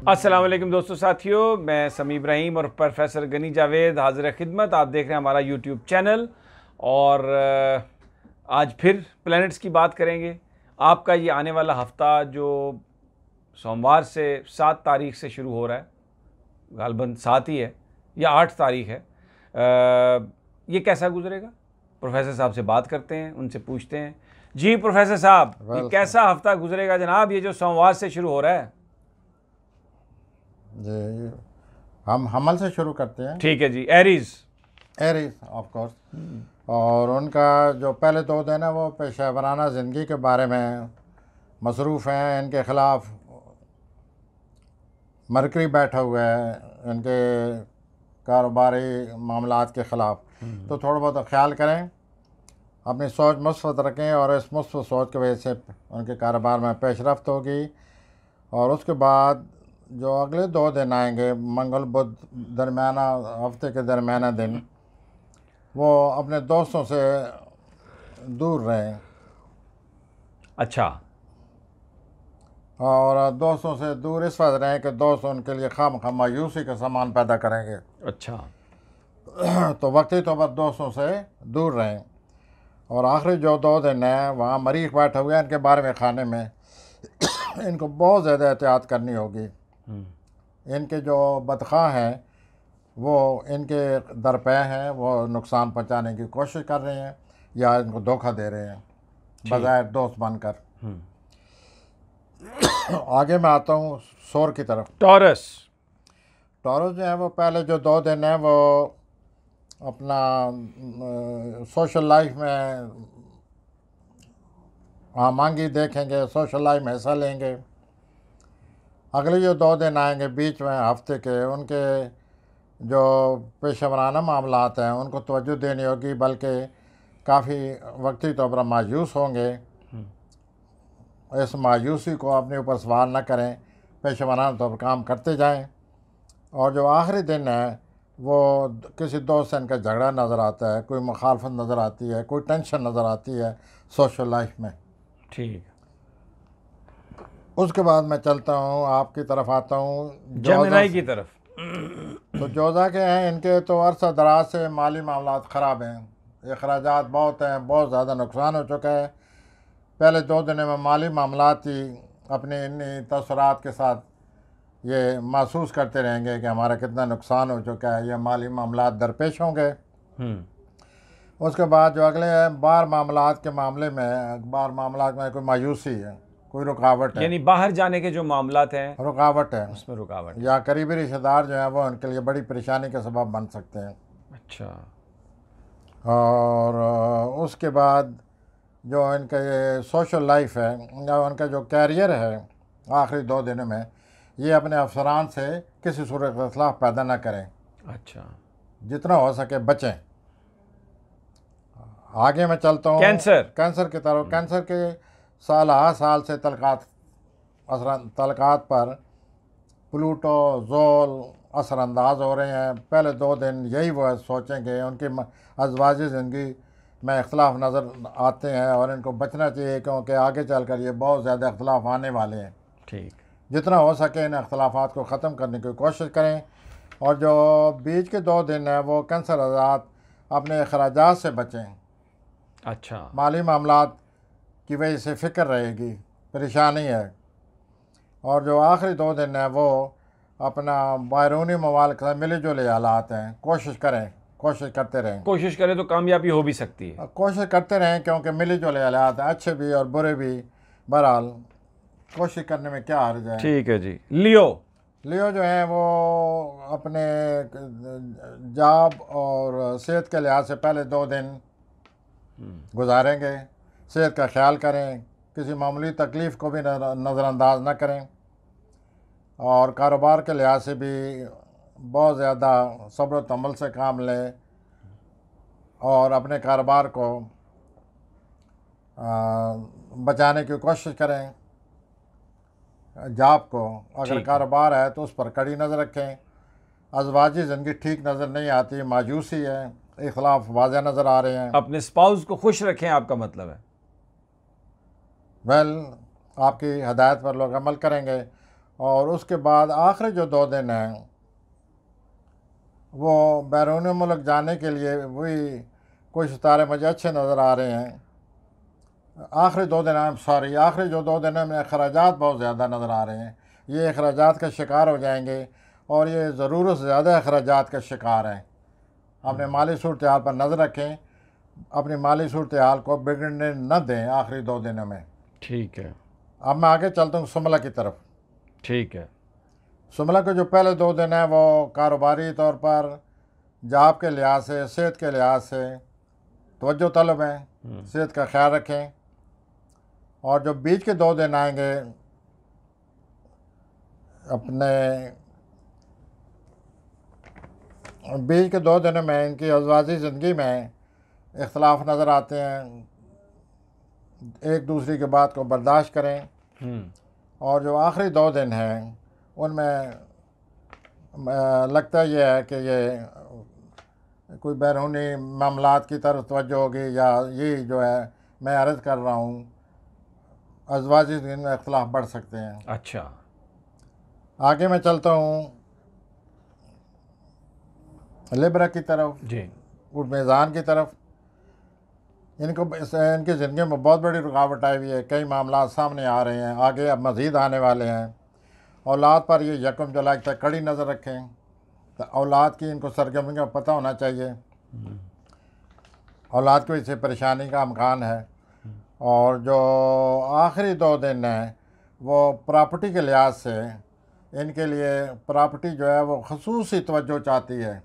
अस्सलाम वालेकुम दोस्तों साथियों, मैं समी इब्राहिम और प्रोफेसर गनी जावेद हाजिर खिदमत। आप देख रहे हैं हमारा यूट्यूब चैनल और आज फिर प्लैनेट्स की बात करेंगे। आपका ये आने वाला हफ्ता जो सोमवार से 7 तारीख से शुरू हो रहा है, गालबन 7 ही है या 8 तारीख है, ये कैसा गुजरेगा? प्रोफेसर साहब से बात करते हैं, उनसे पूछते हैं। जी प्रोफेसर साहब, ये कैसा हफ्ता गुजरेगा जनाब, ये जो सोमवार से शुरू हो रहा है? जी, हम हमल से शुरू करते हैं। ठीक है जी। Aries of course. और उनका जो पहले 2 दिन है वो पेशा वराना ज़िंदगी के बारे में मसरूफ़ हैं। इनके ख़िलाफ़ मरकरी बैठा हुआ है इनके कारोबारी मामलात के ख़िलाफ़, तो थोड़ा बहुत ख्याल करें, अपनी सोच मुस्बत रखें और इस मुस्बत सोच की वजह से उनके कारोबार में पेशरफ्त होगी। और उसके बाद जो अगले 2 दिन आएंगे, मंगल बुध दरमियाना हफ्ते के दरमियाना दिन, वो अपने दोस्तों से दूर रहें। अच्छा। और दोस्तों से दूर इस वजह रहें कि दोस्त उनके लिए खामखा मायूसी का सामान पैदा करेंगे। अच्छा। तो वक्ती तौर पर दोस्तों से दूर रहें। और आखिरी जो 2 दिन हैं वहाँ मरीख बैठा हुआ है इनके बारे में खाने में इनको बहुत ज़्यादा एहतियात करनी होगी। इनके जो बदखा हैं वो इनके दरपे हैं, वो नुकसान पहुंचाने की कोशिश कर रहे हैं या इनको धोखा दे रहे हैं बजाय दोस्त बनकर। आगे मैं आता हूँ शोर की तरफ। टॉरस जो है वो पहले जो 2 दिन हैं वो अपना सोशल लाइफ में आमांगी देखेंगे, सोशल लाइफ में हिस्सा लेंगे। अगले जो 2 दिन आएंगे बीच में हफ्ते के, उनके जो पेशा वराना मामलात हैं उनको तवज्जो देनी होगी, बल्कि काफ़ी वक्ती तौर पर मायूस होंगे। इस मायूसी को अपने ऊपर सवार न करें, पेशा वराना तौर पर काम करते जाएं। और जो आखिरी दिन है वो किसी दोस्त से इनका झगड़ा नज़र आता है, कोई मुखालफत नज़र आती है, कोई टेंशन नज़र आती है सोशल लाइफ में। ठीक। उसके बाद मैं चलता हूँ आपकी तरफ आता हूँ जेमिनी की तरफ। तो जोजा के हैं, इनके तो अरसा दराज से माली मामलात ख़राब हैं, अखराजात बहुत हैं, बहुत ज़्यादा नुकसान हो चुका है। पहले 2 दिन में माली मामलात ही अपने इन तसरात के साथ ये महसूस करते रहेंगे कि हमारा कितना नुकसान हो चुका है, ये माली मामलात दरपेश होंगे। उसके बाद जो अगले हैं बाहर मामलात के मामले में, बाहर मामलात में कोई मायूसी है, कोई रुकावट है, यानी बाहर जाने के जो मामलात हैं रुकावट है, उसमें रुकावट या करीबी रिश्तेदार जो हैं वो उनके लिए बड़ी परेशानी का सबब बन सकते हैं। अच्छा। और उसके बाद जो इनका ये सोशल लाइफ है या उनका जो कैरियर है, आखिरी 2 दिनों में ये अपने अफसरान से किसी सूरत का इख्लाफ पैदा ना करें। अच्छा। जितना हो सके बचें। आगे मैं चलता हूँ कैंसर की तरफ। कैंसर के साल से तलकात पर प्लूटो जोल असरअंदाज हो रहे हैं। पहले 2 दिन यही वो सोचेंगे, उनकी अज़वाजी ज़िंदगी में इख्तलाफ नज़र आते हैं और इनको बचना चाहिए, क्योंकि आगे चलकर ये बहुत ज़्यादा इख्तलाफ आने वाले हैं। ठीक। जितना हो सके इन इख्तलाफात को ख़त्म करने की कोशिश करें। और जो बीच के 2 दिन हैं वो कैंसर आज़ाद अपने अखराजात से बचें। अच्छा। माली मामलात की वजह से फ़िक्र रहेगी, परेशानी है। और जो आखिरी 2 दिन है वो अपना बैरूनी मवाल के मिले जुले हालात हैं, कोशिश करते रहें। कोशिश करें तो कामयाबी हो भी सकती है। कोशिश करते रहें, क्योंकि मिले जुले हालात हैं, अच्छे भी और बुरे भी। बहरहाल कोशिश करने में क्या हर्ज है। ठीक है जी। लियो जो है वो अपने जॉब और सेहत के लिहाज से पहले 2 दिन गुजारेंगे। सेहत का ख्याल करें, किसी मामूली तकलीफ़ को भी नज़रअंदाज न करें। और कारोबार के लिहाज से भी बहुत ज़्यादा सब्र व तहम्मुल से काम लें और अपने कारोबार को बचाने की कोशिश करें। जॉब को अगर कारोबार है तो उस पर कड़ी नज़र रखें। अज़वाजी ज़िंदगी ठीक नज़र नहीं आती, मायूसी है, इख्लाफ वाज़ह नज़र आ रहे हैं। अपने स्पाउस को खुश रखें, आपका मतलब है? आपकी हदायत पर लोग अमल करेंगे और उसके बाद आखिरी जो 2 दिन हैं वो बैरून मुल्क जाने के लिए वही कुछ सितारे मुझे अच्छे नज़र आ रहे हैं। आखिरी 2 दिन आखिरी जो 2 दिन में अखराजात बहुत ज़्यादा नज़र आ रहे हैं। ये अखराजात का शिकार हो जाएंगे और ये ज़रूरत से ज़्यादा अखराजात का शिकार हैं। अपने माली सूरत हाल पर नज़र रखें, अपनी माली सूरत हाल को बिगड़ने न दें आखिरी 2 दिनों में। ठीक है। अब मैं आगे चलता हूँ सुमला की तरफ। ठीक है। सुमला के जो पहले 2 दिन हैं वो कारोबारी तौर पर, जॉब के लिहाज से, सेहत के लिहाज से तवज्जो तलब हैं, सेहत का ख्याल रखें। और जो बीच के 2 दिन आएंगे अपने बीच के 2 दिनों में इनकी अज़वाजी ज़िंदगी में इख्तलाफ नज़र आते हैं। एक दूसरे की बात को बर्दाश्त करें। और जो आखिरी 2 दिन हैं उनमें लगता यह है कि ये कोई बैरूनी मामलात की तरफ तवज्जो होगी, या ये जो है मैं अर्ज़ कर रहा हूँ अज़वाजी ज़िंदगी में इख्तलाफ बढ़ सकते हैं। अच्छा, आगे मैं चलता हूँ लिब्रा की तरफ जी। उठ मेज़ान की तरफ। इनकी ज़िंदगी में बहुत बड़ी रुकावट आई हुई है। कई मामला सामने आ रहे हैं, आगे अब मज़ीद आने वाले हैं। औलाद पर ये 1 जुलाई तक कड़ी नज़र रखें। तो औलाद की इनको सरगर्मी का पता होना चाहिए। औलाद की वजह से परेशानी का इम्कान है। और जो आखिरी 2 दिन हैं वो प्रॉपर्टी के लिहाज से इनके लिए प्रॉपर्टी जो है वो ख़ुसूसी तवज्जो चाहती है।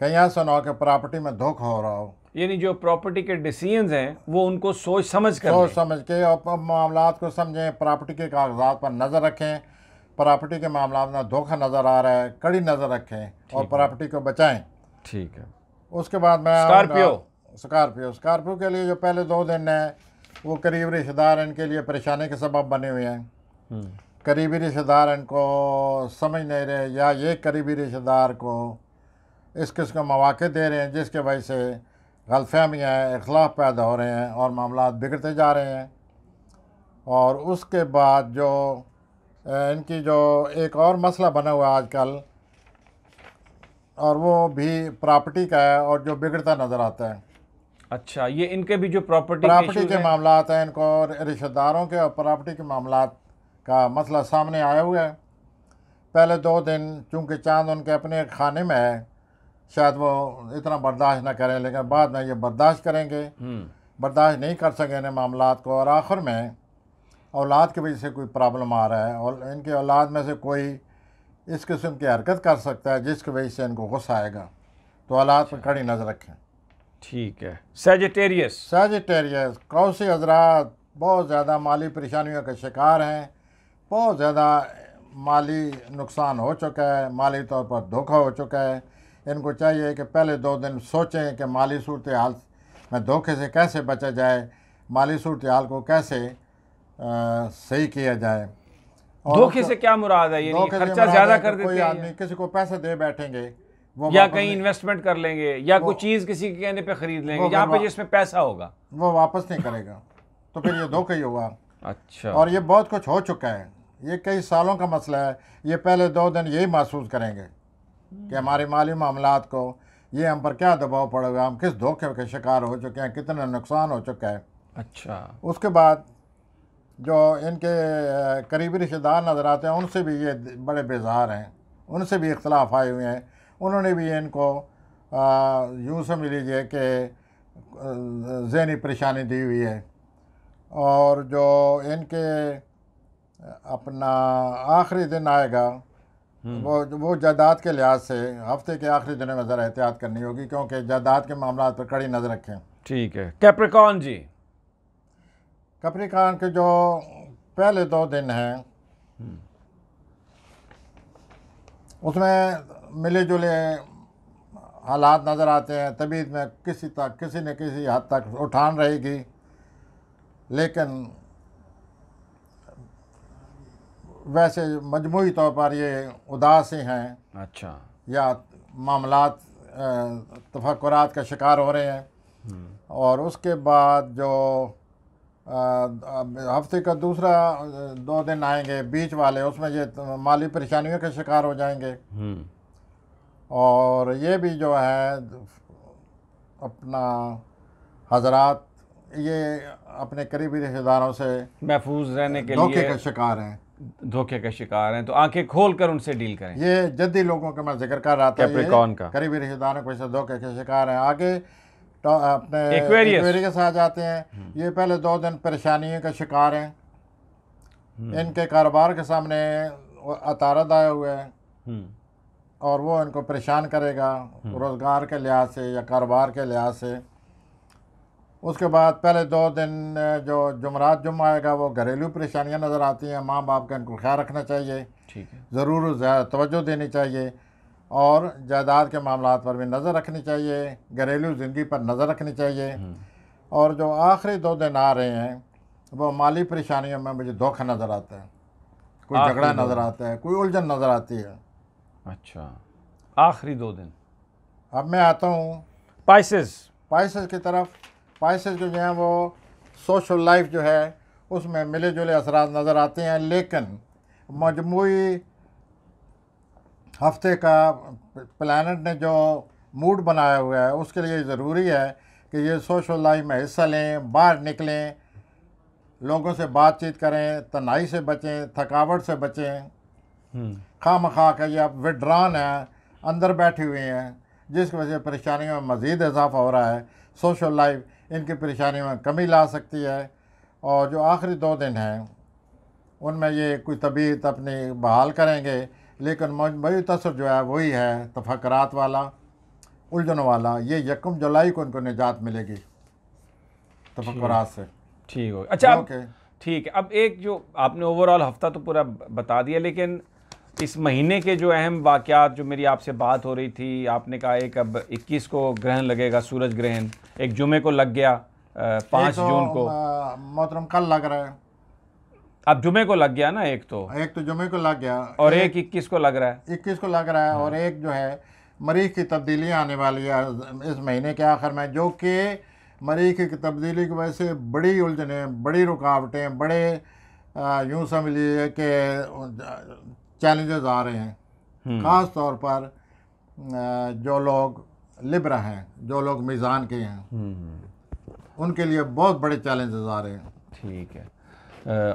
कहीं ऐसा ना हो कि प्रॉपर्टी में धोखा हो रहा हो। यानी जो प्रॉपर्टी के डिसीजंस हैं वो उनको सोच समझ कर सोच लें। समझ के और मामलात को समझें, प्रॉपर्टी के कागजात पर नज़र रखें। प्रॉपर्टी के मामला में धोखा नज़र आ रहा है, कड़ी नज़र रखें और प्रॉपर्टी को बचाएं। ठीक है। उसके बाद मैं स्कॉर्पियो के लिए जो पहले 2 दिन हैं वो करीबी रिश्तेदार इनके लिए परेशानी के सबब बने हुए हैं। करीबी रिश्तेदार इनको समझ नहीं रहे, या ये करीबी रिश्तेदार को इस किस्म के मौक़े दे रहे हैं जिसके वजह से गलतफहमियाँ हैं, इख्तलाफ पैदा हो रहे हैं और मामलात बिगड़ते जा रहे हैं। और उसके बाद जो इनकी जो एक और मसला बना हुआ है आजकल, और वो भी प्रॉपर्टी का है और जो बिगड़ता नज़र आता है। अच्छा, ये इनके भी जो प्रॉपर्टी के मामलात हैं, इनको रिश्तेदारों के और प्रॉपर्टी के मामलात का मसला सामने आया हुआ है। पहले 2 दिन चूँकि चांद उनके अपने खाने में है, शायद वो इतना बर्दाश्त ना करें, लेकिन बाद में ये बर्दाश्त करेंगे। बर्दाश्त नहीं कर सकें इन मामलात को, और आखिर में औलाद की वजह से कोई प्रॉब्लम आ रहा है और इनके औलाद में से कोई इस किस्म की हरकत कर सकता है जिसकी वजह से इनको गुस्सा आएगा। तो औलाद पर कड़ी नज़र रखें। ठीक है। सैजिटेरियस कौसी हजरात बहुत ज़्यादा माली परेशानियों का शिकार हैं। बहुत ज़्यादा माली नुकसान हो चुका है, माली तौर पर धोखा हो चुका है। इनको चाहिए कि पहले 2 दिन सोचें कि माली सूरत हाल में धोखे से कैसे बचा जाए, माली सूरत हाल को कैसे सही किया जाए। और धोखे से क्या मुराद है? यानी खर्चा ज़्यादा कर देते हैं, कोई आदमी किसी को पैसे दे बैठेंगे, वो या कहीं इन्वेस्टमेंट कर लेंगे, या कोई चीज़ किसी के कहने पे खरीद लेंगे जहाँ पे जिसमें पैसा होगा, वो वापस नहीं करेगा, तो फिर ये धोखा ही होगा। अच्छा। और ये बहुत कुछ हो चुका है, ये कई सालों का मसला है। ये पहले 2 दिन यही महसूस करेंगे कि हमारे माली मामलात को ये हम पर क्या दबाव पड़ेगा, हम किस धोखे के शिकार हो चुके हैं, कितना नुकसान हो चुका है। अच्छा। उसके बाद जो इनके करीबी रिश्तेदार नज़र आते हैं उनसे भी ये बड़े बेजार हैं, उनसे भी इख्तलाफ आए हुए हैं। उन्होंने भी इनको यूँ समझ लीजिए कि ज़हनी परेशानी दी हुई है। और जो इनके अपना आखिरी दिन आएगा वो जायदाद के लिहाज से हफ्ते के आखिरी दिनों में ज़रा एहतियात करनी होगी, क्योंकि जायदाद के मामला पर कड़ी नज़र रखें। ठीक है। कैप्रिकॉर्न जी, कैप्रिकॉर्न के जो पहले 2 दिन हैं उसमें मिले जुले हालात नज़र आते हैं। तबीयत में किसी न किसी हद तक उठान रहेगी, लेकिन वैसे मजमूई तौर पर ये उदास ही हैं। अच्छा। या मामलात तफक्कुरात का शिकार हो रहे हैं। और उसके बाद जो हफ्ते का दूसरा 2 दिन आएंगे बीच वाले, उसमें ये माली परेशानियों के शिकार हो जाएंगे। और ये भी जो है अपना हजरात ये अपने करीबी रिश्तेदारों से महफूज रहने के धोखे लिए का शिकार हैं, धोखे का शिकार हैं, तो आंखें खोल कर उनसे डील करें। ये जद्दी लोगों का मैं जिक्र कर रहा था, कैप्रिकॉर्न का करीबी रिश्तेदारों को धोखे के शिकार हैं। आगे तो अपने एक्वेरियस एक्वेरियस आ जाते हैं। ये पहले 2 दिन परेशानियों का शिकार हैं। इनके कारोबार के सामने अतारद आए हुए हैं और वो इनको परेशान करेगा रोज़गार के लिहाज से या कारोबार के लिहाज से। उसके बाद पहले 2 दिन जो जुमरात जुम्मा आएगा वो घरेलू परेशानियां नज़र आती हैं। माँ बाप का इनको ख्याल रखना चाहिए, ठीक है, ज़रूर ज़्यादा तवज्जो देनी चाहिए और जायदाद के मामलात पर भी नज़र रखनी चाहिए, घरेलू ज़िंदगी पर नज़र रखनी चाहिए। और जो आखिरी 2 दिन आ रहे हैं वो माली परेशानियों में मुझे धोखा नज़र आता है, कोई झगड़ा नज़र आता है, कोई उलझन नज़र आती है। अच्छा, आखिरी 2 दिन। अब मैं आता हूँ पाइसेस की तरफ। पाइसेस जो हैं वो सोशल लाइफ जो है उसमें मिले जुले असरात नज़र आते हैं, लेकिन मजमूई हफ्ते का प्लैनेट ने जो मूड बनाया हुआ है उसके लिए ज़रूरी है कि ये सोशल लाइफ में हिस्सा लें, बाहर निकलें, लोगों से बातचीत करें, तन्हाई से बचें, थकावट से बचें। खामखा का ये आप विड्रान हैं, अंदर बैठे हुए हैं, जिसकी वजह से परेशानियों में मज़ीद इजाफा हो रहा है। सोशल लाइफ इनकी परेशानियों में कमी ला सकती है। और जो आखिरी 2 दिन हैं उनमें ये कोई तबीयत अपनी बहाल करेंगे, लेकिन मजमूई तसर जो है वही है तफक्कुरात वाला, उलझनों वाला। ये 1 जुलाई को इनको निजात मिलेगी तफक्कुरात से। ठीक हो, अच्छा ठीक है। अब एक जो आपने ओवरऑल हफ्ता तो पूरा बता दिया, लेकिन इस महीने के जो अहम वाक़यात जो मेरी आपसे बात हो रही थी, आपने कहा एक अब 21 को ग्रहण लगेगा, सूरज ग्रहण, एक जुमे को लग गया 5 जून को, मोहतरम कल लग रहा है। अब जुमे को लग गया ना, एक तो जुमे को लग गया और एक 21 को लग रहा है, 21 को लग रहा है। और एक जो है मरीख की तब्दीलियाँ आने वाली है इस महीने के आखिर में, जो कि मरीख की तब्दीली की वजह से बड़ी उलझनें, बड़ी रुकावटें, बड़े यूँ समझिए कि चैलेंजेस आ रहे हैं। ख़ास तौर पर जो लोग लिब्रा हैं, जो लोग मीज़ान के हैं, उनके लिए बहुत बड़े चैलेंजेस आ रहे हैं। ठीक है।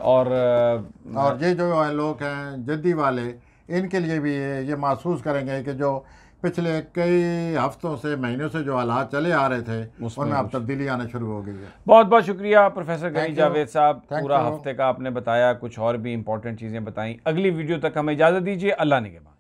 और ये जो लोग हैं जद्दी वाले, इनके लिए भी ये महसूस करेंगे कि जो पिछले कई हफ्तों से, महीनों से जो हालात चले आ रहे थे उनमें अब तब्दीली आना शुरू हो गई है। बहुत बहुत शुक्रिया प्रोफेसर गनी जावेद साहब, पूरा हफ्ते का आपने बताया, कुछ और भी इम्पोर्टेंट चीज़ें बताई। अगली वीडियो तक हमें इजाज़त दीजिए, अल्लाह निगहबान।